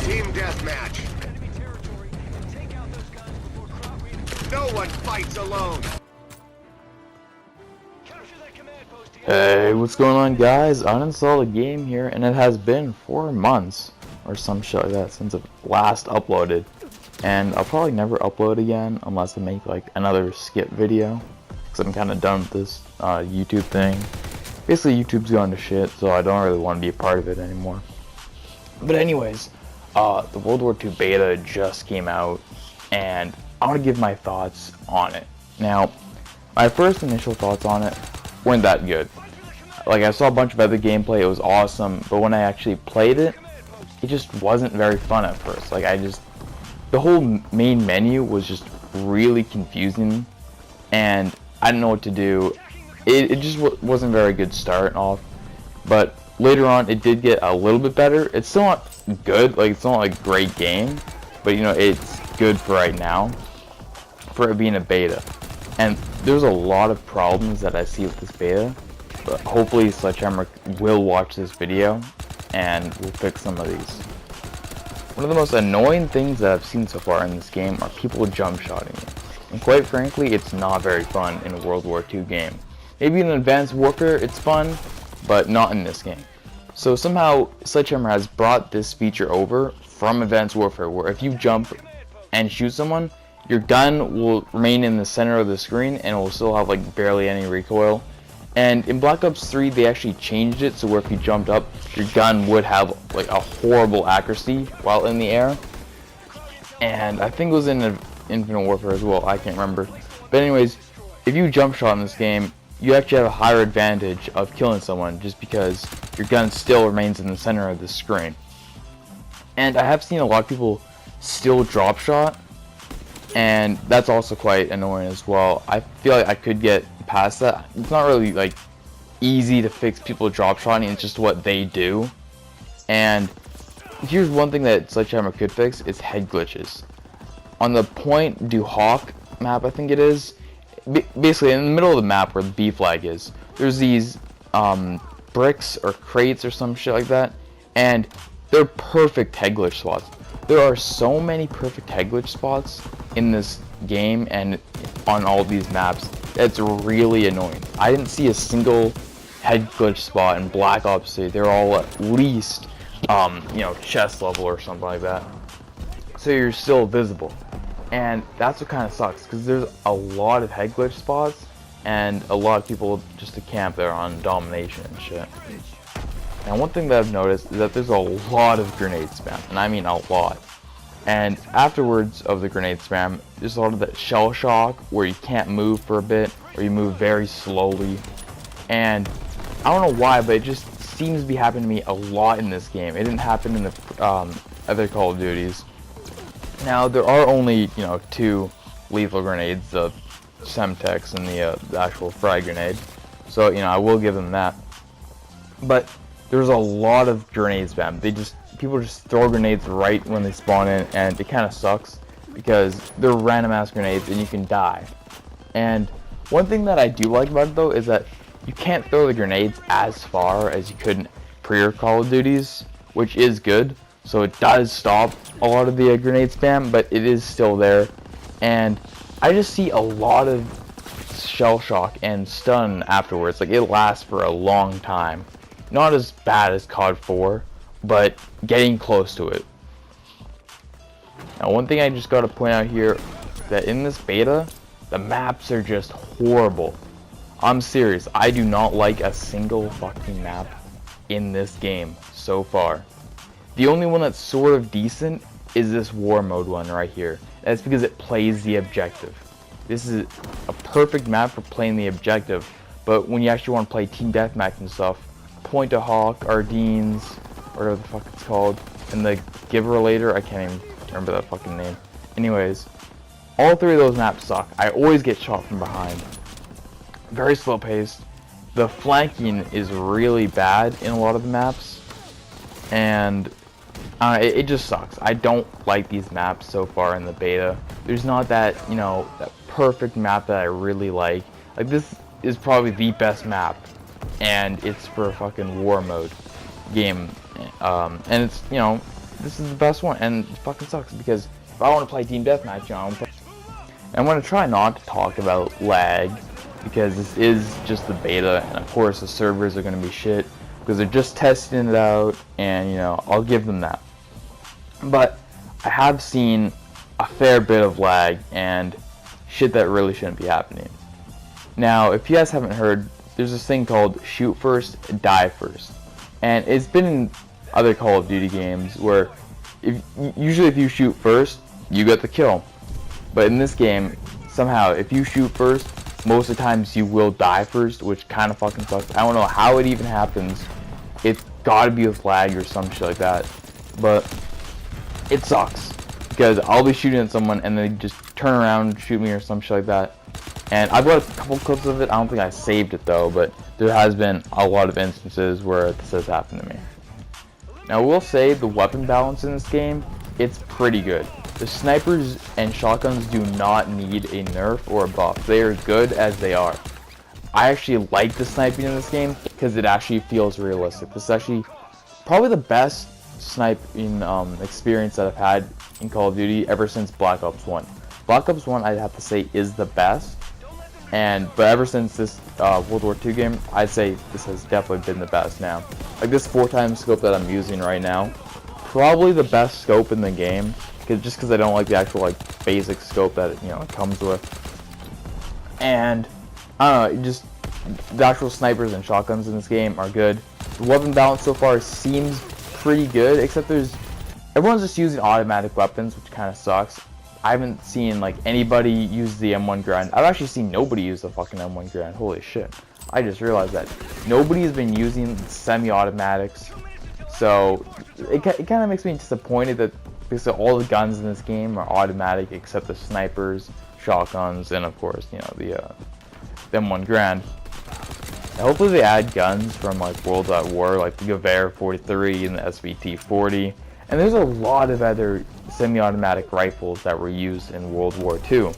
Team deathmatch. No one fights alone. Hey, what's going on, guys? I uninstalled a game here, and it has been 4 months or some shit like that since it last uploaded. And I'll probably never upload again unless I make like another skip video, because I'm kind of done with this YouTube thing. Basically, YouTube's going to shit, so I don't really want to be a part of it anymore. But anyways, the World War II beta just came out, and I want to give my thoughts on it. Now, my first initial thoughts on it weren't that good. Like, I saw a bunch of other gameplay, it was awesome, but when I actually played it, it just wasn't very fun at first. Like, the whole main menu was just really confusing, and I didn't know what to do. It just wasn't a very good start off, but later on it did get a little bit better. It's still not good, like it's not like a great game, but you know, it's good for right now, for it being a beta. And there's a lot of problems that I see with this beta, but hopefully Sledgehammer will watch this video and will fix some of these. One of the most annoying things that I've seen so far in this game are people jump shotting it. And quite frankly, it's not very fun in a World War II game. Maybe in Advanced Warfare it's fun, but not in this game. So somehow Sledgehammer has brought this feature over from Advanced Warfare, where if you jump and shoot someone, your gun will remain in the center of the screen and it will still have like barely any recoil. And in Black Ops 3 they actually changed it so where if you jumped up, your gun would have like a horrible accuracy while in the air. And I think it was in Infinite Warfare as well, I can't remember. But anyways, if you jump shot in this game, you actually have a higher advantage of killing someone just because your gun still remains in the center of the screen. And I have seen a lot of people still drop shot, and that's also quite annoying as well. I feel like I could get past that. It's not really like easy to fix people drop shotting, it's just what they do. And here's one thing that Sledgehammer could fix, is head glitches. On the Point du Hoc map, I think it is, basically in the middle of the map where the B flag is, there's these bricks or crates or some shit like that, and they're perfect head glitch spots. There are so many perfect head glitch spots in this game and on all these maps that's really annoying. I didn't see a single head glitch spot in Black Ops 3. They're all at least you know, chest level or something like that, so you're still visible. And that's what kind of sucks, because there's a lot of head glitch spots and a lot of people just to camp there on domination and shit. Now one thing that I've noticed is that there's a lot of grenade spam, and I mean a lot. And afterwards of the grenade spam, there's a lot of that shell shock where you can't move for a bit, or you move very slowly. And I don't know why, but it just seems to be happening to me a lot in this game. It didn't happen in the other Call of Duties. Now there are only, you know, 2 lethal grenades, the Semtex and the actual frag grenade. So, you know, I will give them that. But there's a lot of grenade spam. People just throw grenades right when they spawn in, and it kind of sucks because they're random ass grenades and you can die. And one thing that I do like about it though is that you can't throw the grenades as far as you could in prior Call of Duties, which is good. So it does stop a lot of the grenade spam, but it is still there. And I just see a lot of shell shock and stun afterwards. Like, it lasts for a long time. Not as bad as COD 4, but getting close to it. Now one thing I just gotta point out here, that in this beta, the maps are just horrible. I'm serious, I do not like a single fucking map in this game so far. The only one that's sort of decent is this war mode one right here. That's because it plays the objective. This is a perfect map for playing the objective, but when you actually want to play team deathmatch and stuff, Point du Hoc, Ardines, whatever the fuck it's called, and the Giverlator, I can't even remember that fucking name. Anyways, all 3 of those maps suck. I always get shot from behind. Very slow paced. The flanking is really bad in a lot of the maps, and it just sucks. I don't like these maps so far in the beta. There's not that, you know, that perfect map that I really like. Like, this is probably the best map, and it's for a fucking war mode game. And it's, you know, this is the best one, and it fucking sucks because if I want to play team deathmatch, I'm going to try not to talk about lag because this is just the beta, and of course the servers are going to be shit because they're just testing it out, and you know, I'll give them that. But I have seen a fair bit of lag and shit that really shouldn't be happening. Now, if you guys haven't heard, there's this thing called shoot first, die first, and it's been in other Call of Duty games where usually if you shoot first, you get the kill. But in this game, somehow, if you shoot first, most of the times you will die first, which kind of fucking sucks. I don't know how it even happens. It's gotta be with lag or some shit like that. But it sucks because I'll be shooting at someone and they just turn around and shoot me or some shit like that. And I've got a couple clips of it. I don't think I saved it though, but there has been a lot of instances where this has happened to me. Now, I will say the weapon balance in this game, it's pretty good. The snipers and shotguns do not need a nerf or a buff. They are good as they are. I actually like the sniping in this game because it actually feels realistic. This is actually probably the best sniping experience that I've had in Call of Duty ever since Black Ops 1. Black Ops 1, I'd have to say, is the best. But ever since this World War II game, I'd say this has definitely been the best now. Like this 4x scope that I'm using right now, probably the best scope in the game, just because I don't like the actual like basic scope that it comes with. And I don't know, just the actual snipers and shotguns in this game are good. The weapon balance so far seems pretty good, except everyone's just using automatic weapons, which kind of sucks. I haven't seen like anybody use the M1 Garand. I've actually seen nobody use the fucking M1 Garand. Holy shit. I just realized that. Nobody has been using semi-automatics. So it kind of makes me disappointed that because all the guns in this game are automatic except the snipers, shotguns, and of course, the M1 Garand. Hopefully they add guns from like World at War, like the Gewehr 43 and the SVT 40. And there's a lot of other semi-automatic rifles that were used in World War II.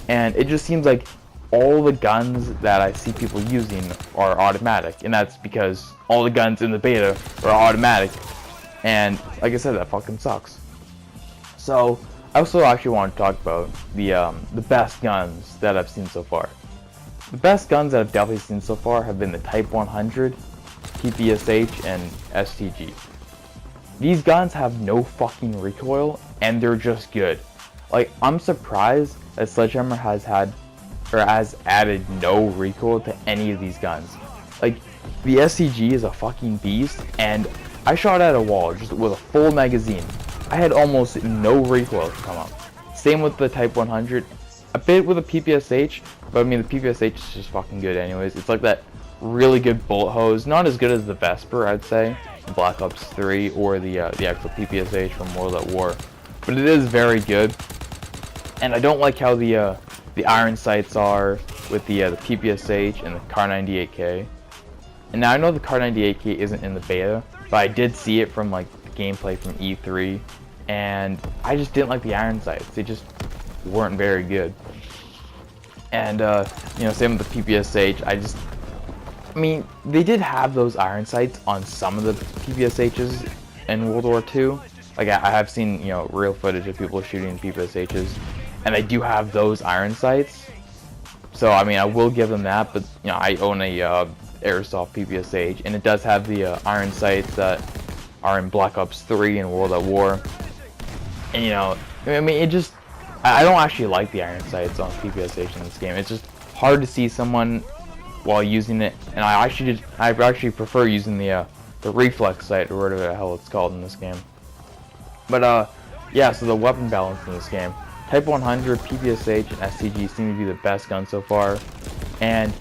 And it just seems like all the guns that I see people using are automatic. And that's because all the guns in the beta are automatic. And like I said, that fucking sucks. So I also actually want to talk about the best guns that I've seen so far. The best guns that I've definitely seen so far have been the Type 100, PPSH, and STG. These guns have no fucking recoil, and they're just good. Like, I'm surprised that Sledgehammer has added no recoil to any of these guns. Like, the STG is a fucking beast, and I shot at a wall just with a full magazine. I had almost no recoil come up. Same with the Type 100, a bit with a PPSH, but I mean the PPSH is just fucking good anyways. It's like that really good bullet hose, not as good as the Vesper, I'd say, in Black Ops 3 or the actual PPSH from World at War, but it is very good. And I don't like how the iron sights are with the PPSH and the Kar98K. And now I know the Kar98K isn't in the beta, but I did see it from like the gameplay from E3, and I just didn't like the iron sights. They just weren't very good. And same with the PPSH. I mean, they did have those iron sights on some of the PPSHs in World War II. Like, I have seen, real footage of people shooting PPSHs, and they do have those iron sights. So, I mean, I will give them that, but, I own a airsoft PPSH, and it does have the iron sights that are in Black Ops 3 and World at War. And, I mean, I don't actually like the iron sights on PPSH in this game. It's just hard to see someone while using it, and I actually prefer using the reflex sight or whatever the hell it's called in this game. But yeah, so the weapon balance in this game, Type 100, PPSH, and STG seem to be the best guns so far, and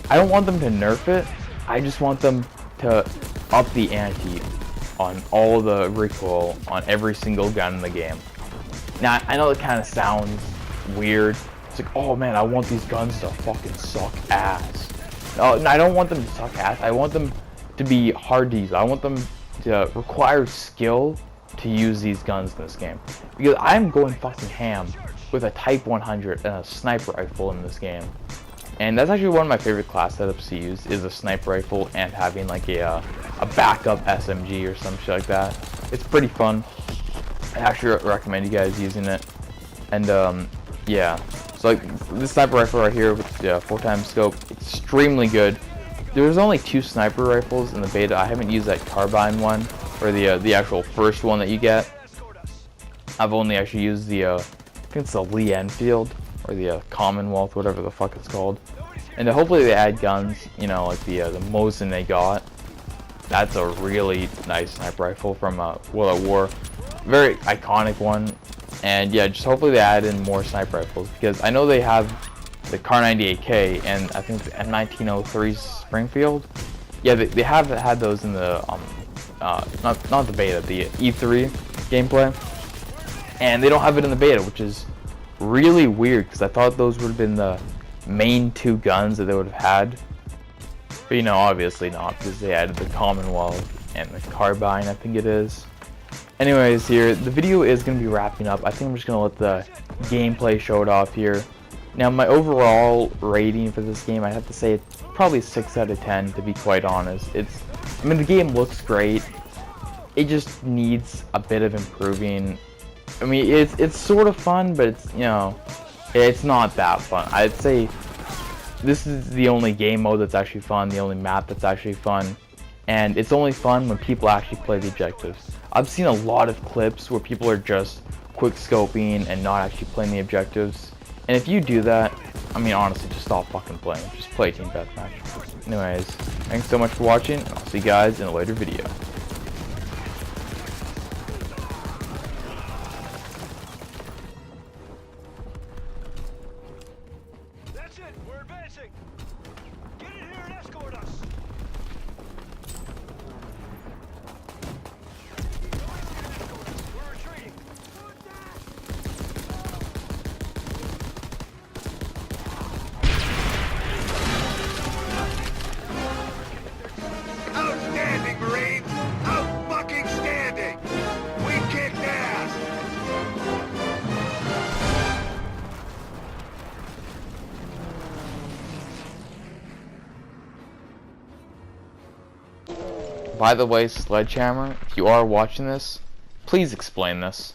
I don't want them to nerf it. I just want them to up the ante on all the recoil on every single gun in the game. Now I know it kind of sounds weird. It's like, oh man, I want these guns to fucking suck ass. No, I don't want them to suck ass. I want them to be hard to use. I want them to require skill to use these guns in this game. Because I'm going fucking ham with a Type 100 and a sniper rifle in this game. And that's actually one of my favorite class setups to use, is a sniper rifle and having like a backup SMG or some shit like that. It's pretty fun. actually recommend you guys using it. And yeah, so like this sniper rifle right here with the 4x scope, extremely good. There's only 2 sniper rifles in the beta. I haven't used that carbine one, or the actual first one that you get. I've only actually used the I think it's the Lee Enfield, or the Commonwealth, whatever the fuck it's called. And hopefully they add guns, you know, like the Mosin they got. That's a really nice sniper rifle from World at War. Very iconic one. And yeah, just hopefully they add in more sniper rifles, because I know they have the Kar 98K and I think the M1903 Springfield. Yeah, they have had those in the not the beta, the E3 gameplay, and they don't have it in the beta, which is really weird, because I thought those would have been the main 2 guns that they would have had. But you know, obviously not, because they added the Commonwealth and the carbine, I think it is. Anyways, here, the video is going to be wrapping up. I think I'm just going to let the gameplay show it off here. Now, my overall rating for this game, I'd have to say it's probably 6 out of 10, to be quite honest. I mean, the game looks great. It just needs a bit of improving. I mean, it's sort of fun, but it's, you know, it's not that fun. I'd say this is the only game mode that's actually fun, the only map that's actually fun. And it's only fun when people actually play the objectives. I've seen a lot of clips where people are just quick scoping and not actually playing the objectives. And if you do that, I mean, honestly, just stop fucking playing. Just play Team Deathmatch. Anyways, thanks so much for watching, and I'll see you guys in a later video. That's it, we're advancing. Get in here and escort us. We're retreating. Outstanding, Marines! Out-fucking-standing! We kicked ass! By the way, Sledgehammer, if you are watching this, please explain this.